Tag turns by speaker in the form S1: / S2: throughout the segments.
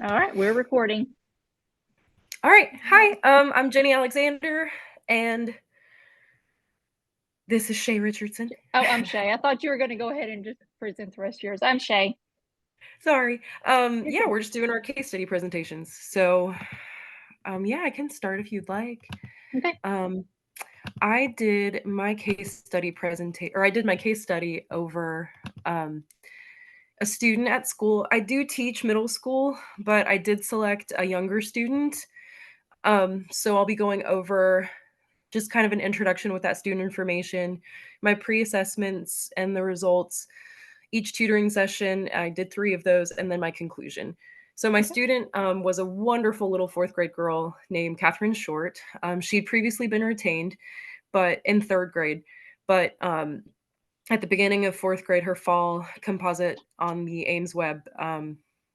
S1: All right, we're recording.
S2: All right. Hi. I'm Jenny Alexander, and this is Shea Richardson.
S1: Oh, I'm Shay. I thought you were going to go ahead and just present the rest of yours. I'm Shay.
S2: Sorry.
S1: You're
S2: Yeah,
S1: good.
S2: we're just doing our case study presentations. So, yeah, I can start if you'd like.
S1: Okay.
S2: Um, I did my case study presentation, or I did my case study over um, a student at school. I do teach middle school, but I did select a younger student. So I'll be going over just kind of an introduction with that student information, my pre-assessments and the results, each tutoring session. I did 3 of those, and then my conclusion. So my
S1: Okay.
S2: student was a wonderful little 4th grade girl named Catherine Short. She'd previously been retained, but in 3rd grade. But at the beginning of 4th grade, her fall composite on the Ames Web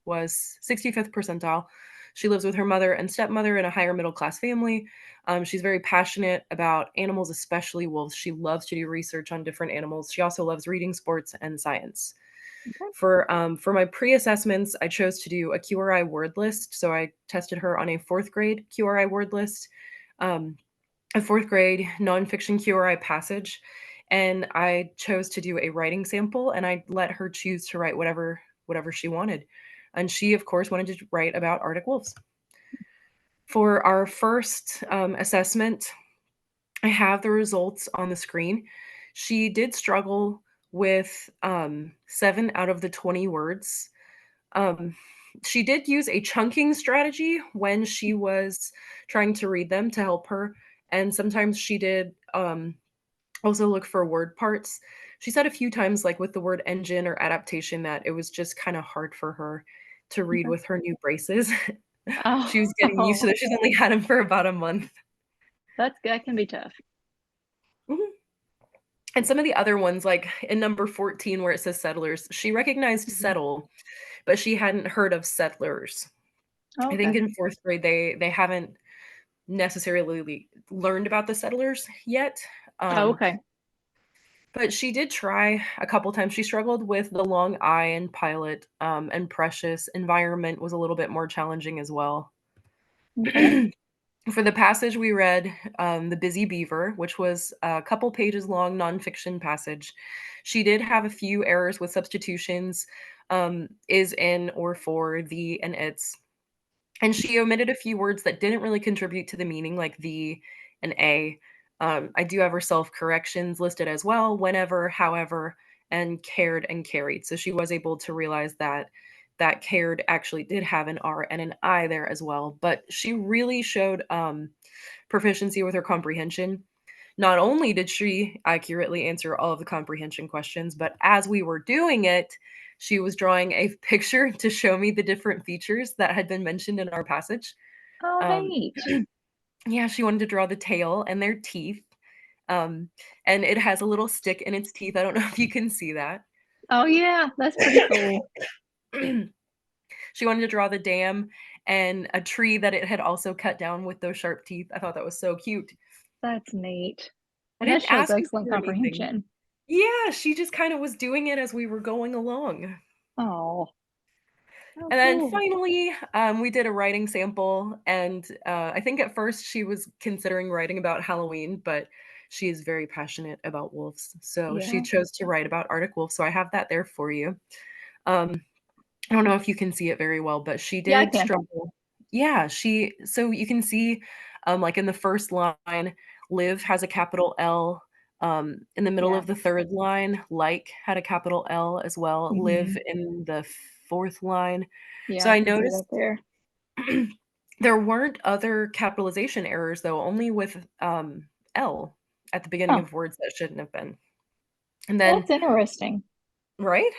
S2: was 65th percentile. She lives with her mother and stepmother in a higher middle class family. She's very passionate about animals, especially wolves. She loves to do research on different animals. She also loves reading, sports, and science.
S1: Okay.
S2: For my pre-assessments, I chose to do a QRI word list. So I tested her on a 4th grade QRI word list, um, a 4th grade nonfiction QRI passage, and I chose to do a writing sample, and I let her choose to write whatever she wanted. And she, of course, wanted to write about Arctic wolves. For our first assessment, I have the results on the screen. She did struggle with 7 out of the 20 words. Um, she did use a chunking strategy when she was trying to read them to help her, and sometimes she did also look for word parts. She said a few times, like with the word engine or adaptation, that it was just kind of hard for her to read
S1: Okay.
S2: with her new braces. She was getting used to
S1: Oh,
S2: it. She's only had them for about a month.
S1: that's good. That can be tough.
S2: Mhm. And some of the other ones, like in number 14, where it says settlers, she recognized
S1: Mhm.
S2: settle, but she hadn't heard of settlers.
S1: Oh,
S2: I think
S1: okay.
S2: in 4th grade, they haven't necessarily learned about the settlers yet.
S1: Oh,
S2: Um,
S1: okay.
S2: but she did try a couple times. She struggled with the long eye and pilot, and precious. Environment was a little bit more challenging as well.
S1: Okay.
S2: For the passage we read, The Busy Beaver, which was a couple pages long nonfiction passage. She did have a few errors with substitutions, is, in, or for, the, and its. And she omitted a few words that didn't really contribute to the meaning, like the and a. I do have her self corrections listed as well, whenever, however, and cared and carried. So she was able to realize that cared actually did have an R and an I there as well. But she really showed proficiency with her comprehension. Not only did she accurately answer all of the comprehension questions, but as we were doing it, she was drawing a picture to show me the different features that had been mentioned in our passage.
S1: Oh,
S2: Um,
S1: neat.
S2: yeah, she wanted to draw the tail and their teeth. Um, and it has a little stick in its teeth. I don't know if you can see that.
S1: Oh, yeah. That's pretty cool.
S2: She wanted to draw the dam and a tree that it had also cut down with those sharp teeth. I thought that was so cute.
S1: That's neat.
S2: I
S1: And that
S2: didn't
S1: shows
S2: ask her
S1: excellent
S2: for anything.
S1: comprehension.
S2: Yeah, she just kind of was doing it as we were going along.
S1: Oh, oh,
S2: And then
S1: cool.
S2: finally, we did a writing sample, and I think at first she was considering writing about Halloween, but she is very passionate about wolves, so she
S1: Yeah.
S2: chose to write about Arctic wolves. So I have that there for you. Um, I don't know if you can see it very well, but she
S1: Yeah, I
S2: did
S1: can.
S2: struggle. Yeah, so you can see, like in the first line, live has a capital L. In the middle
S1: Yeah.
S2: of the third line, like had a capital L as well. Live
S1: Hmm.
S2: in the fourth line.
S1: Yeah,
S2: So
S1: I
S2: I
S1: can see that
S2: noticed
S1: there.
S2: there weren't other capitalization errors though, only with L at the beginning
S1: Oh,
S2: of words that shouldn't have been. And then,
S1: that's interesting.
S2: right?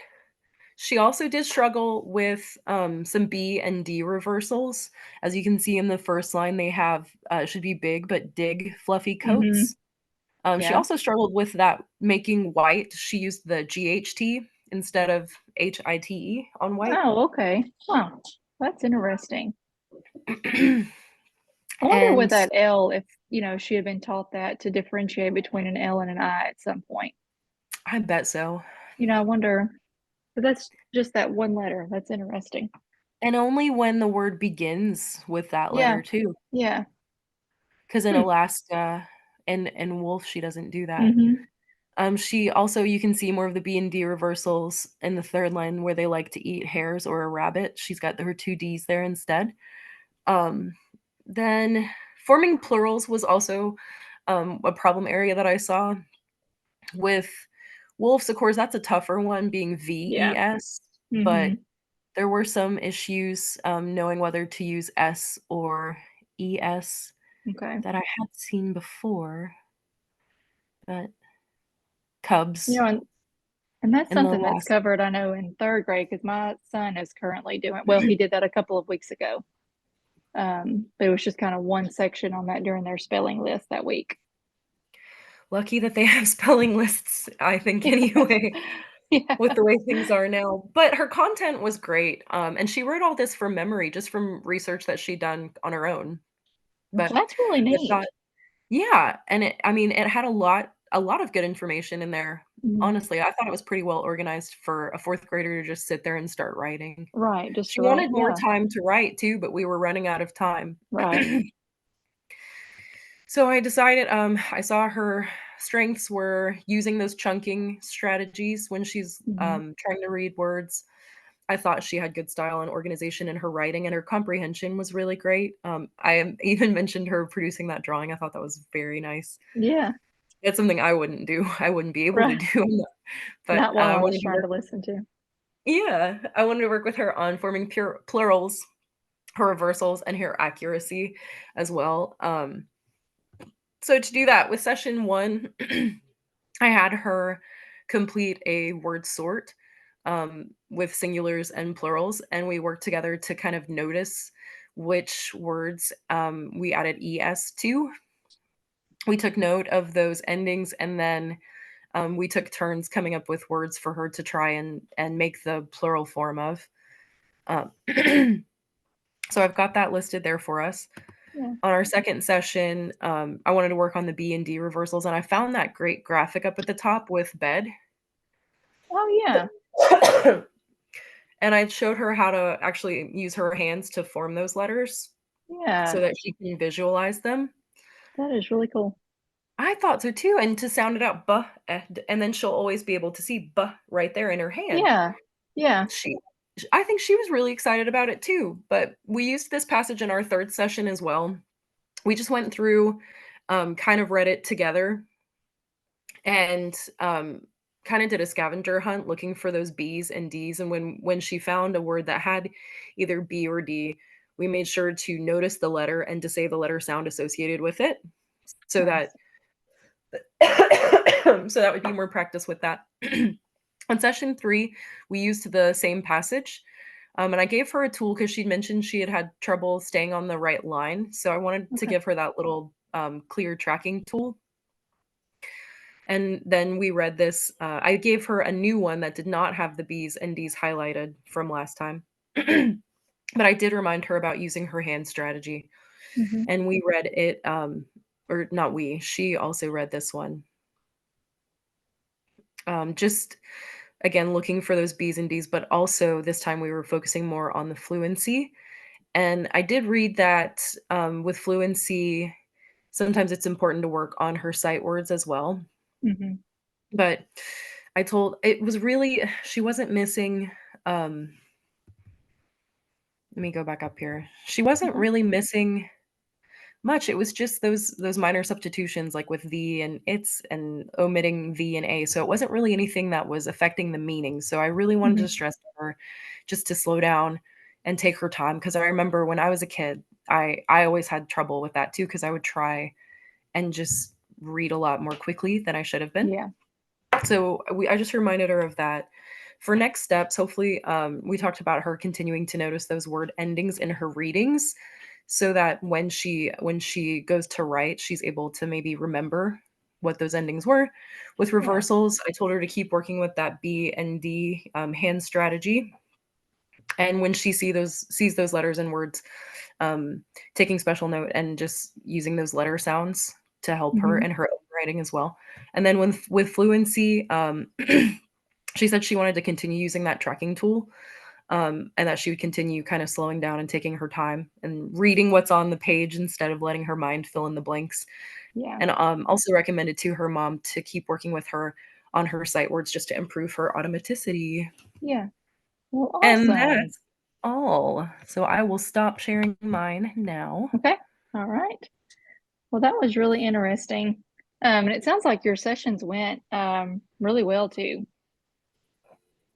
S2: She also did struggle with some B and D reversals. As you can see in the first line, they have it should be big, but dig fluffy
S1: Hmm.
S2: coats. She
S1: Yeah.
S2: also struggled with that making white. She used the GHT instead of HITE on white.
S1: Oh, okay. Wow. That's interesting. I wonder with
S2: And
S1: that L if, she had been taught that to differentiate between an L and an I at some point.
S2: I bet so.
S1: I wonder, but that's just that one letter. That's interesting.
S2: And only when the word begins with that
S1: Yeah.
S2: letter too.
S1: Yeah.
S2: 'Cause in
S1: Hmm.
S2: Alaska and Wolf, she doesn't do that.
S1: Mhm.
S2: She also you can see more of the B and D reversals in the 3rd line where they like to eat hares or a rabbit. She's got her 2 Ds there instead. Um, then forming plurals was also, a problem area that I saw. With wolves, of course, that's a tougher one being
S1: Yeah.
S2: VES, but
S1: Mhm.
S2: there were some issues, knowing whether to use S or ES
S1: Okay.
S2: that I had seen before, but
S1: You
S2: cubs
S1: know, and that's
S2: in the
S1: something that's
S2: last
S1: covered, I know, in 3rd grade because my son is currently doing well, he did that a couple of weeks ago. But it was just kinda one section on that during their spelling list that week.
S2: lucky that they have spelling lists, I think, anyway,
S1: Yeah.
S2: with the way things are now, but her content was great, and she wrote all this from memory just from research that she'd done on her own,
S1: Well,
S2: but
S1: that's really
S2: I thought
S1: neat.
S2: yeah, and I mean, it had a lot of good information in there.
S1: Mhm.
S2: Honestly, I thought it was pretty well organized for a 4th grader to just sit there and start writing.
S1: Right, just
S2: She
S1: right,
S2: wanted more
S1: yeah,
S2: time to write too, but we were running out of time.
S1: right.
S2: So I decided, I saw her strengths were using those chunking strategies when she's,
S1: Mhm.
S2: trying to read words. I thought she had good style and organization in her writing, and her comprehension was really great. Even mentioned her producing that drawing. I thought that was very nice.
S1: Yeah,
S2: It's something I wouldn't do. I wouldn't be able to
S1: right.
S2: do, but,
S1: Not while
S2: I
S1: I was
S2: wanted to
S1: trying
S2: work
S1: to listen to.
S2: yeah, I wanted to work with her on forming pure plurals, her reversals, and her accuracy as well. So to do that with session 1, I had her complete a word sort, with singulars and plurals, and we worked together to kind of notice which words, we added ES to. We took note of those endings, and then, we took turns coming up with words for her to try and make the plural form of. Um, so I've got that listed there for us.
S1: Yeah.
S2: On our 2nd session, I wanted to work on the B and D reversals, and I found that great graphic up at the top with bed.
S1: Oh, yeah.
S2: And I showed her how to actually use her hands to form those letters
S1: Yeah.
S2: so that she can visualize them.
S1: That is really cool.
S2: I thought so too, and to sound it out, buh, and then she'll always be able to see buh right there in her hand.
S1: Yeah. Yeah.
S2: She I think she was really excited about it too, but we used this passage in our 3rd session as well. We just went through, kind of read it together and, kinda did a scavenger hunt looking for those B's and D's, and when she found a word that had either B or D, we made sure to notice the letter and to say the letter sound associated with it, so that
S1: Nice.
S2: so that would be more practice with that. On session 3, we used the same passage, and I gave her a tool because 'cause she'd mentioned she had had trouble staying on the right line, so I wanted to
S1: Okay.
S2: give her that little, clear tracking tool. And then we read this, I gave her a new one that did not have the B's and D's highlighted from last time. But I did remind her about using her hand strategy,
S1: Mhm.
S2: and we read it, or not we, she also read this one. Just again, looking for those B's and D's, but also this time we were focusing more on the fluency. And I did read that, with fluency, sometimes it's important to work on her sight words as well.
S1: Mhm.
S2: But I told it was really she wasn't missing, um let me go back up here. She wasn't
S1: Okay.
S2: really missing much, it was just those minor substitutions, like with "the" and "its" and omitting "the" and "a," so it wasn't really anything that was affecting the meaning, so I really wanted to
S1: Mhm.
S2: stress to her just to slow down and take her time. Because I remember when I was a kid, I always had trouble with that too. Because I would try and just read a lot more quickly than I should have been.
S1: Yeah.
S2: So I just reminded her of that. For next steps, hopefully, we talked about her continuing to notice those word endings in her readings, so that when she goes to write, she's able to maybe remember what those endings were. With
S1: Yeah.
S2: reversals, I told her to keep working with that B and D hand strategy, and when she sees those letters and words, um, taking special note and just using those letter sounds to help her
S1: Mhm.
S2: in her own writing as well. And then with fluency, she said she wanted to continue using that tracking tool, and that she would continue kind of slowing down and taking her time and reading what's on the page instead of letting her mind fill in the blanks.
S1: Yeah.
S2: And also recommended to her mom to keep working with her on her sight words just to improve her automaticity.
S1: Yeah. Well,
S2: And
S1: awesome.
S2: that's all. So I will stop sharing mine now.
S1: Okay. All right. Well, that was really interesting. And it sounds like your sessions went really well too.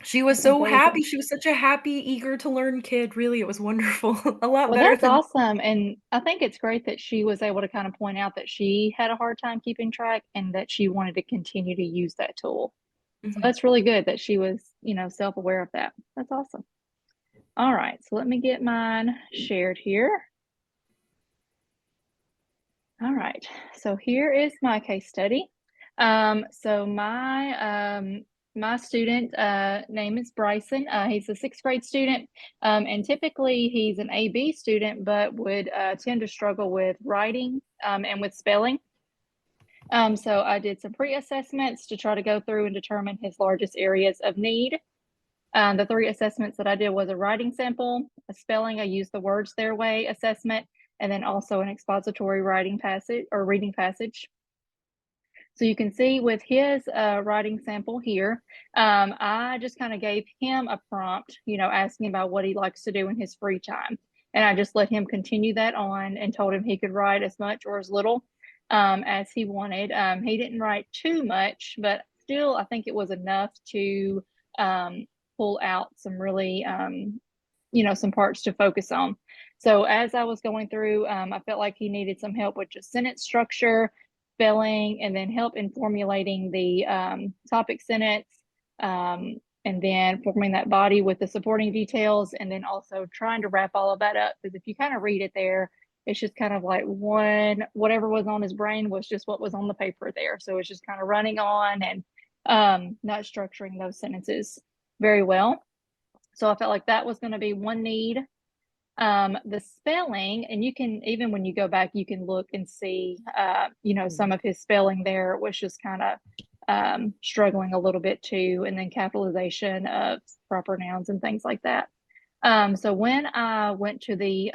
S2: She was
S1: Went
S2: so
S1: very good.
S2: happy. She was such a happy, eager to learn kid. Really, it was wonderful. A lot
S1: Well,
S2: better
S1: that's
S2: than
S1: awesome. And I think it's great that she was able to kind of point out that she had a hard time keeping track and that she wanted to continue to use that tool. So
S2: Mhm.
S1: that's really good that she was, self-aware of that. That's awesome. All right. So let me get mine shared here. All right. So here is my case study. So my student name is Bryson. He's a sixth grade student, and typically he's an AB student, but would tend to struggle with writing and with spelling. So I did some pre-assessments to try to go through and determine his largest areas of need. The 3 assessments that I did was a writing sample, a spelling, I used the words their way assessment, and then also an expository writing passage or reading passage. So you can see with his writing sample here, I just kind of gave him a prompt, asking about what he likes to do in his free time. And I just let him continue that on and told him he could write as much or as little as he wanted. He didn't write too much, but still, I think it was enough to um, pull out some really, some parts to focus on. So as I was going through, I felt like he needed some help with just sentence structure, spelling, and then help in formulating the topic sentence, and then forming that body with the supporting details, and then also trying to wrap all of that up. Because if you kind of read it there, it's just kind of like whatever was on his brain was just what was on the paper there. So it's just kind of running on and not structuring those sentences very well. So I felt like that was going to be one need. The spelling, and you can, even when you go back, you can look and see, some of his spelling there was just kind of struggling a little bit too, and then capitalization of proper nouns and things like that. So when I went to the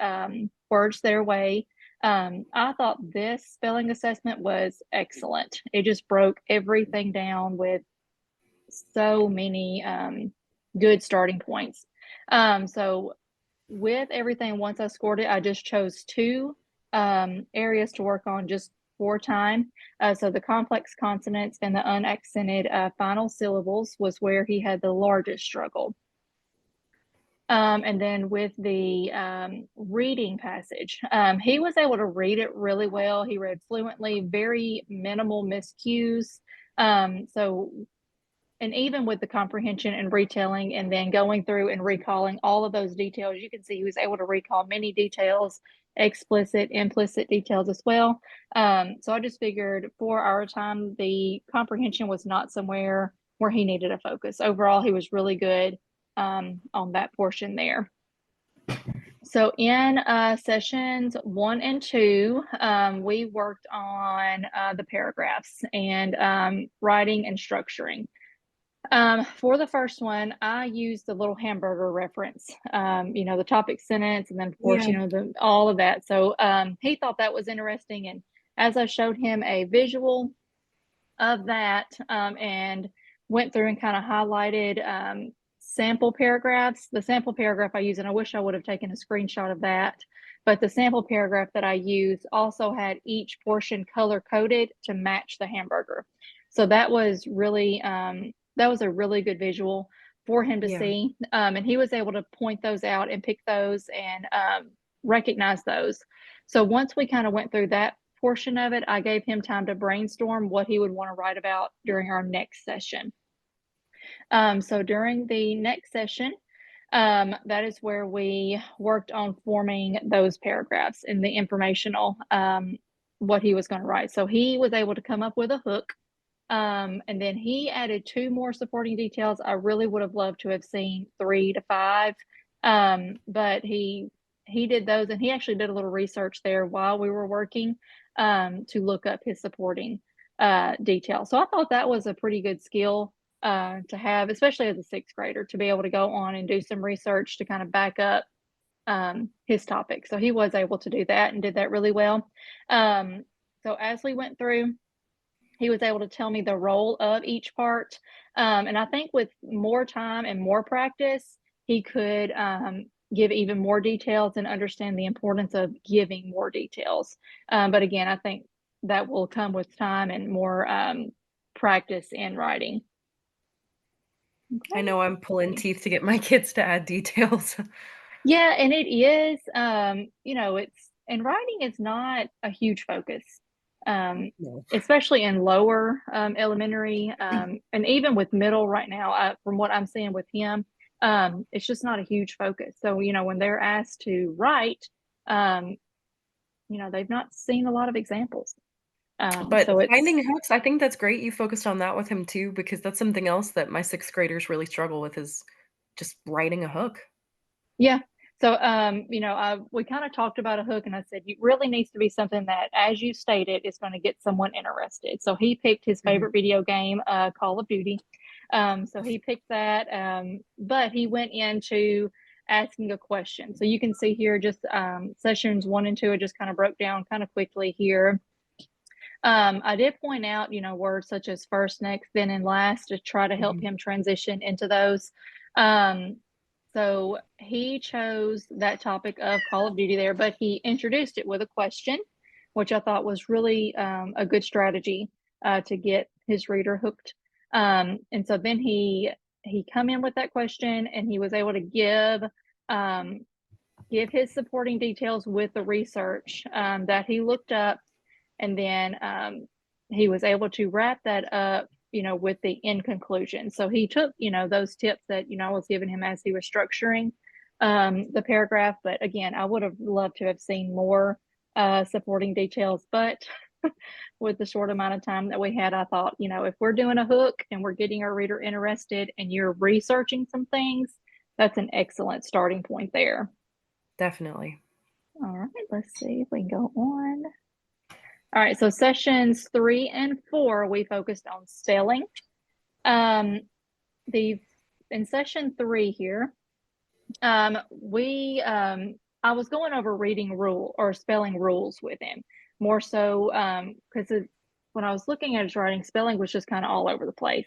S1: words their way, I thought this spelling assessment was excellent. It just broke everything down with so many good starting points. So with everything, once I scored it, I just chose 2 areas to work on just for time. So the complex consonants and the unaccented final syllables was where he had the largest struggle. And then with the reading passage, he was able to read it really well. He read fluently, very minimal miscues. So and even with the comprehension and retelling and then going through and recalling all of those details, you can see he was able to recall many details, explicit, implicit details as well. So I just figured for our time, the comprehension was not somewhere where he needed a focus. Overall, he was really good on that portion there. So in sessions 1 and 2, we worked on the paragraphs and writing and structuring. For the first one, I used the little hamburger reference, the topic sentence, and then of course,
S2: yeah.
S1: all of that. So he thought that was interesting. And as I showed him a visual of that and went through and kind of highlighted sample paragraphs, the sample paragraph I use, and I wish I would have taken a screenshot of that, but the sample paragraph that I used also had each portion color coded to match the hamburger. So that was a really good visual for him to
S2: Yeah.
S1: see. And he was able to point those out and pick those and recognize those. So once we kind of went through that portion of it, I gave him time to brainstorm what he would want to write about during our next session. So during the next session, that is where we worked on forming those paragraphs and the informational, what he was going to write. So he was able to come up with a hook. And then he added 2 more supporting details. I really would have loved to have seen 3 to 5. But he did those, and he actually did a little research there while we were working to look up his supporting detail. So I thought that was a pretty good skill to have, especially as a sixth grader, to be able to go on and do some research to kind of back up his topic. So he was able to do that and did that really well. So as we went through, he was able to tell me the role of each part. And I think with more time and more practice, he could give even more details and understand the importance of giving more details. But again, I think that will come with time and more practice in writing.
S2: I
S1: Okay.
S2: know I'm pulling teeth to get my kids to add details.
S1: Yeah, and it is, it's and writing is not a huge focus,
S2: No.
S1: especially in lower elementary, and even with middle right now, from what I'm seeing with him, it's just not a huge focus. So, when they're asked to write, um, they've not seen a lot of examples.
S2: But
S1: So it's,
S2: finding hooks, I think that's great you focused on that with him too, because that's something else that my 6th graders really struggle with is just writing a hook.
S1: yeah. So, we kind of talked about a hook, and I said, it really needs to be something that, as you stated, is going to get someone interested. So he picked his
S2: Mhm.
S1: favorite video game, Call of Duty. So he picked that, but he went into asking a question. So you can see here just sessions 1 and 2, I just kind of broke down kind of quickly here. I did point out, words such as first, next, then, and last to try to help
S2: Mhm.
S1: him transition into those. Um, so he chose that topic of Call of Duty there, but he introduced it with a question, which I thought was really a good strategy to get his reader hooked. And so then he come in with that question, and he was able to um, give his supporting details with the research that he looked up, and then he was able to wrap that up, with the end conclusion. So he took, those tips that, I was giving him as he was structuring the paragraph. But again, I would have loved to have seen more supporting details. But with the short amount of time that we had, I thought, if we're doing a hook and we're getting our reader interested and you're researching some things, that's an excellent starting point there.
S2: Definitely.
S1: All right, let's see if we can go on. All right, so sessions 3 and 4, we focused on spelling. Um, the in session 3 here, we I was going over reading rule or spelling rules with him more so because when I was looking at his writing, spelling was just kind of all over the place.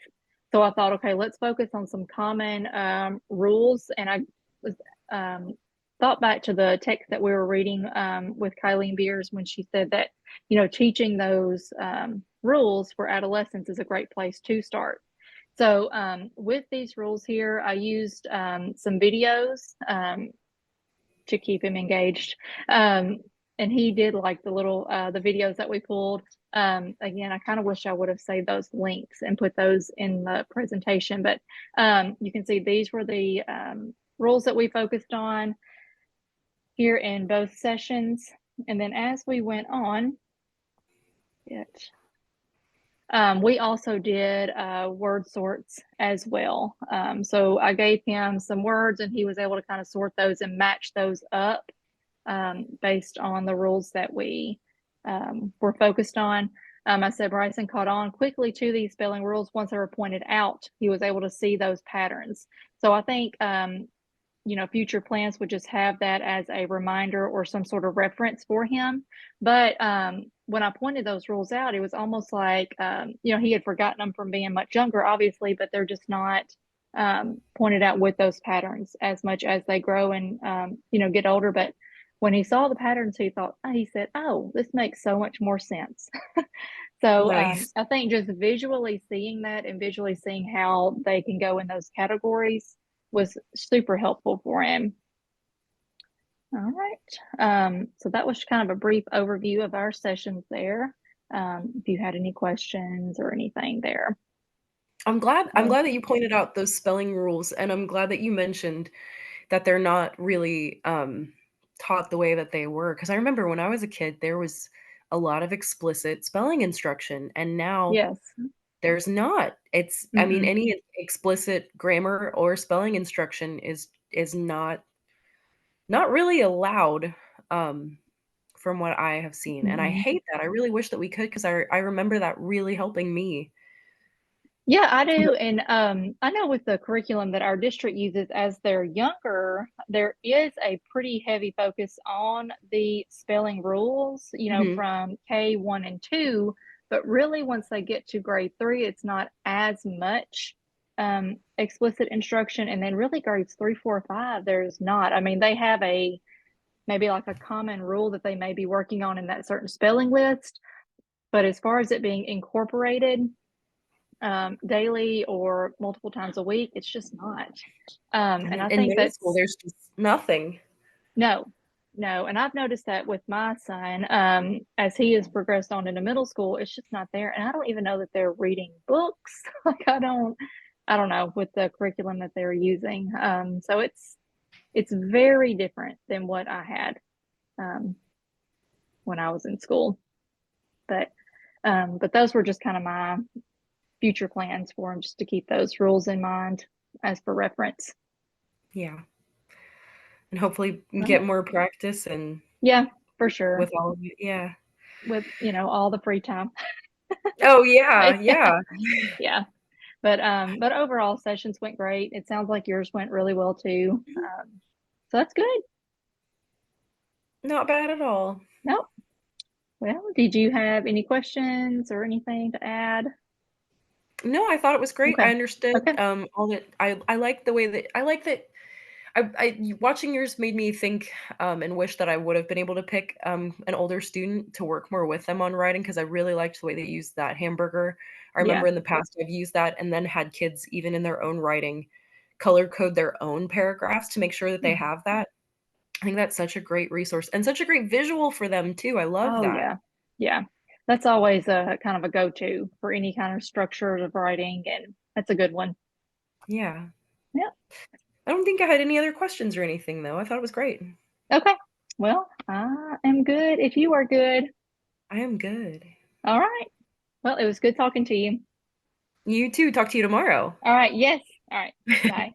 S1: So I thought, okay, let's focus on some common rules. And I was um, thought back to the text that we were reading with Kylie Beers when she said that teaching those rules for adolescents is a great place to start. So with these rules here, I used some videos to keep him engaged. Um, and he did like the videos that we pulled. Again, I kind of wish I would have saved those links and put those in the presentation, but you can see these were the rules that we focused on here in both sessions. And then as we went on, it we also did word sorts as well. So I gave him some words and he was able to kind of sort those and match those up based on the rules that we were focused on. I said Bryson caught on quickly to these spelling rules once they were pointed out. He was able to see those patterns. So I think future plans would just have that as a reminder or some sort of reference for him. But when I pointed those rules out, it was almost like, he had forgotten them from being much younger, obviously, but they're just not pointed out with those patterns as much as they grow and, get older. But when he saw the patterns, he said, oh, this makes so much more sense. So
S2: Nice.
S1: I think just visually seeing that and visually seeing how they can go in those categories was super helpful for him. All right. So that was kind of a brief overview of our sessions there. If you had any questions or anything there.
S2: I'm
S1: Oh,
S2: glad that you pointed out those spelling rules, and I'm glad that you mentioned that they're not really, taught the way that they were. Because I remember when I was a kid, there was a lot of explicit spelling instruction, and now
S1: yes.
S2: there's not. I mean,
S1: Mm-mm.
S2: any explicit grammar or spelling instruction is not really allowed, um, from what I have seen, and I
S1: Mm-mm.
S2: hate that. I really wish that we could, because I remember that really helping me.
S1: Yeah, I do. And I know with the curriculum that our district uses as they're younger, there is a pretty heavy focus on the spelling rules,
S2: Mhm.
S1: from K1 and 2. But really, once they get to grade 3, it's not as much explicit instruction. And then really grades 3, 4, 5, there's not. I mean, they have maybe like a common rule that they may be working on in that certain spelling list. But as far as it being incorporated, daily or multiple times a week, it's just not. And I
S2: In
S1: think
S2: middle school,
S1: that's
S2: there's just nothing.
S1: no, no. And I've noticed that with my son, as he has progressed on into middle school, it's just not there. And I don't even know that they're reading books. Like I don't know with the curriculum that they're using. So it's very different than what I had um, when I was in school. But but those were just kind of my future plans for him, just to keep those rules in mind as for reference.
S2: Yeah, and hopefully
S1: Right.
S2: get more practice and
S1: Yeah, for sure.
S2: with all of it, yeah.
S1: With, all the free time.
S2: Oh, yeah,
S1: Right.
S2: yeah.
S1: Yeah. But overall sessions went great. It sounds like yours went really well too. So that's good.
S2: Not bad at all.
S1: Nope. Well, did you have any questions or anything to add?
S2: No, I thought it was great.
S1: Okay.
S2: I understood,
S1: Okay.
S2: all that I like the way that I like that watching yours made me think, and wish that I would have been able to pick, an older student to work more with them on writing because I really liked the way they used that hamburger. I remember
S1: Yeah.
S2: in the past I've used that and then had kids even in their own writing color code their own paragraphs to make sure that they
S1: Mhm.
S2: have that. I think that's such a great resource and such a great visual for them too. I love
S1: Oh
S2: that.
S1: yeah. Yeah. That's always a kind of a go-to for any kind of structure of writing, and that's a good one.
S2: Yeah.
S1: Yeah.
S2: I don't think I had any other questions or anything though. I thought it was great.
S1: Okay. Well, I am good if you are good.
S2: I am good.
S1: All right. Well, it was good talking to you.
S2: You too. Talk to you tomorrow.
S1: All right. Yes. All right. Bye.